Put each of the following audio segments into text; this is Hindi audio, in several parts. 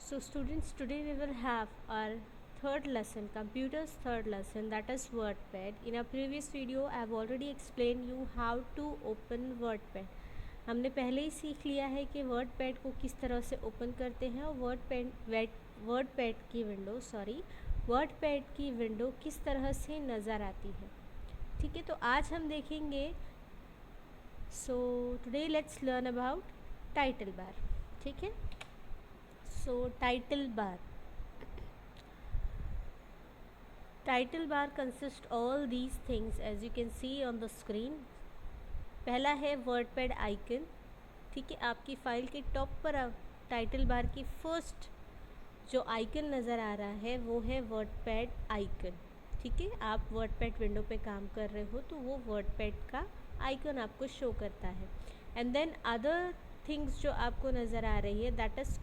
So students, today we will have our third lesson, computers third lesson, that is WordPad. In a previous video I have already explained you how to open WordPad. हमने पहले ही सीख लिया है कि WordPad को किस तरह से ओपन करते हैं और WordPad की विंडो किस तरह से नज़र आती है. ठीक है, तो आज हम देखेंगे. So today let's learn about title bar. ठीक है, so title bar consists all these things as you can see on the screen. पहला है WordPad आइकन. ठीक है, आपकी फाइल के टॉप पर टाइटल बार की फर्स्ट जो आइकन नज़र आ रहा है वो है WordPad आइकन. ठीक है, आप WordPad विंडो पे काम कर रहे हो तो वो WordPad का आइकन आपको शो करता है. एंड देन अदर थिंग्स जो आपको नज़र आ रही है that is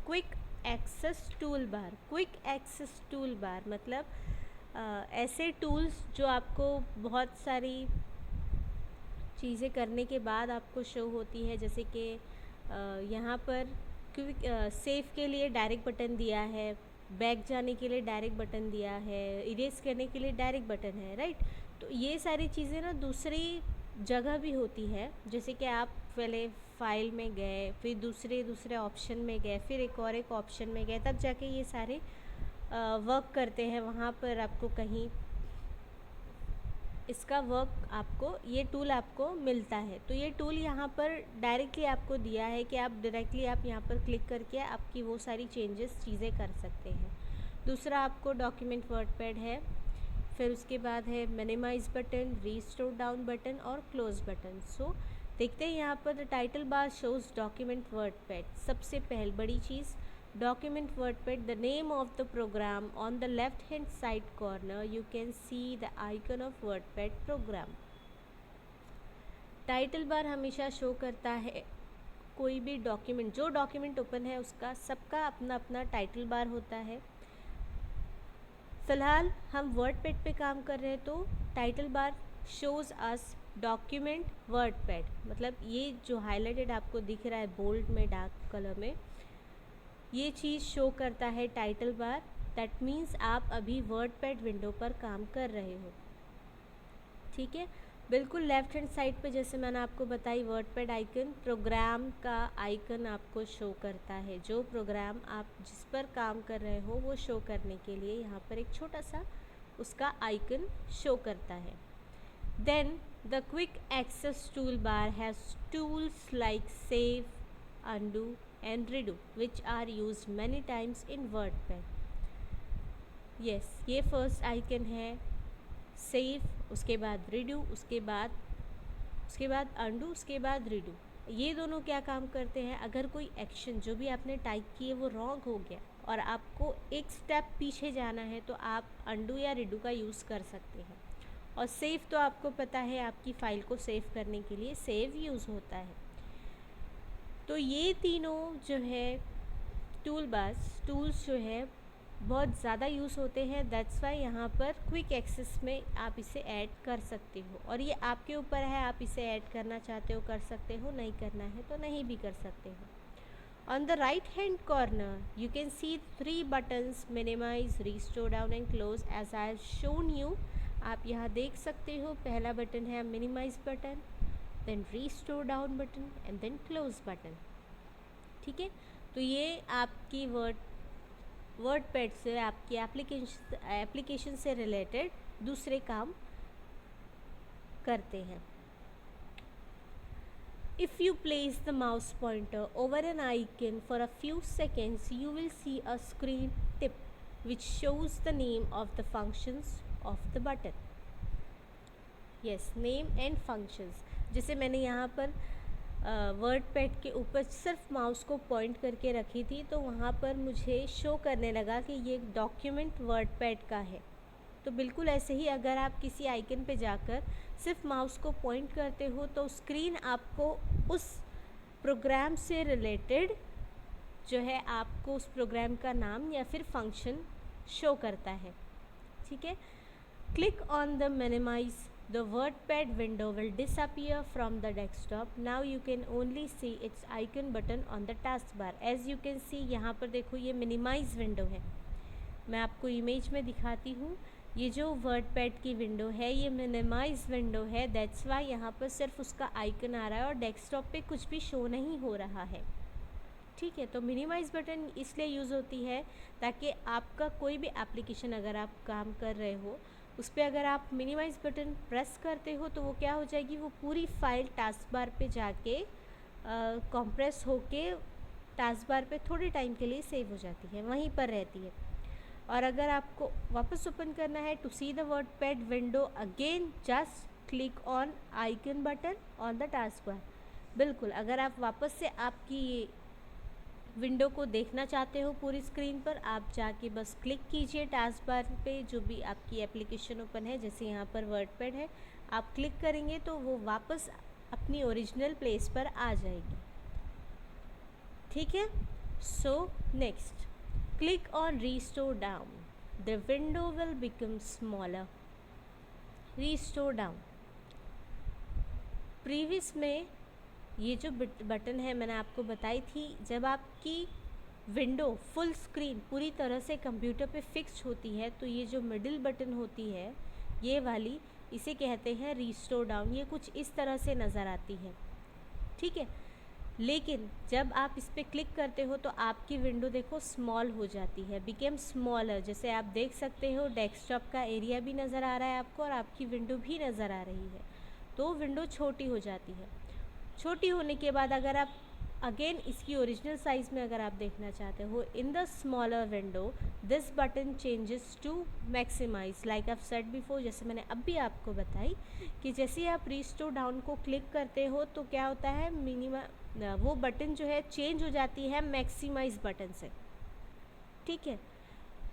quick access tool bar. Quick access tool bar मतलब ऐसे टूल्स जो आपको बहुत सारी चीज़ें करने के बाद आपको शो होती है. जैसे कि यहाँ पर क्विक सेव के लिए डायरेक्ट बटन दिया है, बैक जाने के लिए डायरेक्ट बटन दिया है, इरेज करने के लिए डायरेक्ट बटन है, राइट. तो ये सारी चीज़ें ना दूसरी जगह भी होती है. जैसे कि आप पहले फाइल में गए, फिर दूसरे ऑप्शन में गए, फिर एक ऑप्शन में गए, तब जाके ये सारे वर्क करते हैं. वहाँ पर आपको कहीं इसका वर्क आपको ये टूल आपको मिलता है. तो ये टूल यहाँ पर डायरेक्टली आपको दिया है कि आप डायरेक्टली आप यहाँ पर क्लिक करके आपकी वो सारी चीज़ें कर सकते हैं. दूसरा आपको डॉक्यूमेंट वर्डपैड है, फिर उसके बाद है minimise button, restore down button और क्लोज बटन. सो देखते हैं यहाँ पर the title bar shows document WordPad. सबसे पहले बड़ी चीज़ document WordPad, the name of the program on the left hand side corner you can see the icon of WordPad program. Title bar हमेशा शो करता है कोई भी डॉक्यूमेंट, जो डॉक्यूमेंट ओपन है उसका सबका अपना अपना टाइटल बार होता है. फ़िलहाल हम वर्डपैड पे काम कर रहे हैं तो टाइटल बार शोज़ अस डॉक्यूमेंट वर्डपैड. मतलब ये जो हाईलाइटेड आपको दिख रहा है बोल्ड में डार्क कलर में, ये चीज़ शो करता है टाइटल बार. दैट मीन्स आप अभी वर्डपैड विंडो पर काम कर रहे हो. ठीक है, बिल्कुल लेफ्ट हैंड साइड पे जैसे मैंने आपको बताई वर्डपैड आइकन प्रोग्राम का आइकन आपको शो करता है. जो प्रोग्राम आप जिस पर काम कर रहे हो वो शो करने के लिए यहाँ पर एक छोटा सा उसका आइकन शो करता है. Then the quick access tool bar has tools like save, undo and redo which are used many times in WordPad. yes, ये फर्स्ट आइकन है सेव, उसके बाद रीडू, उसके बाद अंडू, उसके बाद रीडू. ये दोनों क्या काम करते हैं, अगर कोई एक्शन जो भी आपने टाइप की है वो रॉन्ग हो गया और आपको एक स्टेप पीछे जाना है तो आप अंडू या रीडू का यूज़ कर सकते हैं. और सेव तो आपको पता है आपकी फ़ाइल को सेव करने के लिए सेव यूज़ होता है. तो ये तीनों जो है टूल्स जो है बहुत ज़्यादा यूज़ होते हैं. दैट्स वाई यहाँ पर क्विक एक्सेस में आप इसे ऐड कर सकते हो और ये आपके ऊपर है, आप इसे ऐड करना चाहते हो कर सकते हो, नहीं करना है तो नहीं भी कर सकते हो. On the right hand corner you can see 3 buttons minimize, restore down and close as I have shown you. आप यहाँ देख सकते हो पहला बटन है minimise button, then restore down button and then close button. ठीक है, तो ये आपकी वर्डपैड से आपकी एप्लीकेशन से रिलेटेड दूसरे काम करते हैं. If you place the mouse pointer over N icon for a few seconds you will see a screen tip which shows the name of the functions of the button. Yes, name and functions. जैसे मैंने यहाँ पर वर्डपैड के ऊपर सिर्फ माउस को पॉइंट करके रखी थी तो वहाँ पर मुझे शो करने लगा कि ये डॉक्यूमेंट वर्डपैड का है. तो बिल्कुल ऐसे ही अगर आप किसी आइकन पे जाकर सिर्फ माउस को पॉइंट करते हो तो स्क्रीन आपको उस प्रोग्राम से रिलेटेड जो है आपको उस प्रोग्राम का नाम या फिर फंक्शन शो करता है. ठीक है, click on the minimize the WordPad window will disappear from the desktop. Now you can only see its icon button on the taskbar. As you can see, यहाँ पर देखो ये मिनिमाइज विंडो है, मैं आपको इमेज में दिखाती हूँ। ये जो WordPad की विंडो है ये मिनिमाइज विंडो है, दैट्स वाई यहाँ पर सिर्फ उसका आइकन आ रहा है और डेस्कटॉप पे कुछ भी शो नहीं हो रहा है। ठीक है, तो मिनिमाइज बटन इसलिए यूज़ होती है ताकि आपका कोई भी एप्लीकेशन अगर आप काम कर रहे हो उस पर अगर आप मिनिमाइज बटन प्रेस करते हो तो वो क्या हो जाएगी, वो पूरी फाइल टास्क बार पे जाके कंप्रेस होके टास्क बार पे थोड़े टाइम के लिए सेव हो जाती है, वहीं पर रहती है। और अगर आपको वापस ओपन करना है to see the WordPad window again, just click on icon button on the task bar. बिल्कुल, अगर आप वापस से आपकी विंडो को देखना चाहते हो पूरी स्क्रीन पर, आप जाके बस क्लिक कीजिए टास्क बार पे जो भी आपकी एप्लीकेशन ओपन है, जैसे यहाँ पर वर्डपैड है, आप क्लिक करेंगे तो वो वापस अपनी ओरिजिनल प्लेस पर आ जाएगी। ठीक है, so next, click on restore down, the window will become smaller. Restore down, previous में ये जो बटन है मैंने आपको बताई थी, जब आपकी विंडो फुल स्क्रीन पूरी तरह से कंप्यूटर पे फिक्स होती है तो ये जो मिडिल बटन होती है ये वाली, इसे कहते हैं रीस्टोर डाउन। ये कुछ इस तरह से नज़र आती है। ठीक है, लेकिन जब आप इस पर क्लिक करते हो तो आपकी विंडो देखो स्मॉल हो जाती है, बिकेम स्मॉलर। जैसे आप देख सकते हो डेस्कटॉप का एरिया भी नज़र आ रहा है आपको और आपकी विंडो भी नज़र आ रही है, तो विंडो छोटी हो जाती है। छोटी होने के बाद अगर आप अगेन इसकी ओरिजिनल साइज़ में अगर आप देखना चाहते हो, in the smaller window this button changes to maximize, like I said before, जैसे मैंने अब भी आपको बताई कि जैसे ही आप रीस्टोर डाउन को क्लिक करते हो तो क्या होता है, वो बटन जो है चेंज हो जाती है मैक्सिमाइज बटन से। ठीक है,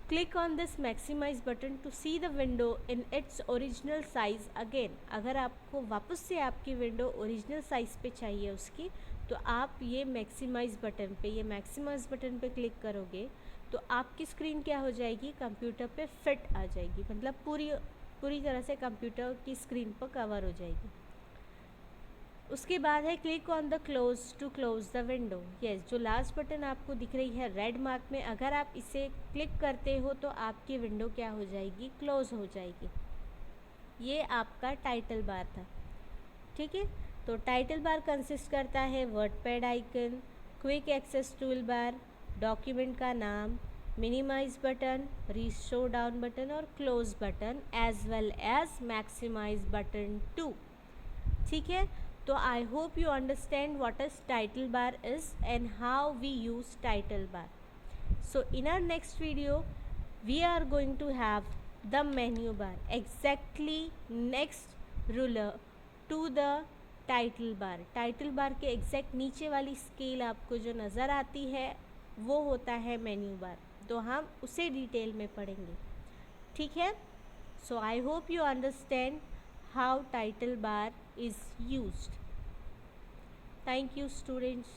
click on this maximize button to see the window in its original size again. अगर आपको वापस से आपकी विंडो ओरिजिनल साइज़ पे चाहिए उसकी, तो आप ये मैक्सिमाइज बटन पे क्लिक करोगे तो आपकी स्क्रीन क्या हो जाएगी, कंप्यूटर पे फिट आ जाएगी, मतलब पूरी तरह से कंप्यूटर की स्क्रीन पर कवर हो जाएगी। उसके बाद है click on the close to close the window. Yes, जो लास्ट बटन आपको दिख रही है रेड मार्क में, अगर आप इसे क्लिक करते हो तो आपकी विंडो क्या हो जाएगी, क्लोज हो जाएगी। ये आपका टाइटल बार था। ठीक है, तो टाइटल बार कंसिस्ट करता है WordPad icon, quick access tool bar, document का नाम, minimise button, restore down button और close button, as well as maximise button 2। ठीक है, so I hope you understand what is title bar is and how we use title bar. So in our next video we are going to have the menu bar exactly next ruler to the title bar. title bar के exact नीचे वाली स्केल आपको जो नज़र आती है वो होता है मेन्यू बार, तो हम उसे डिटेल में पढ़ेंगे। ठीक है, so I hope you understand how title bar is used. Thank you students.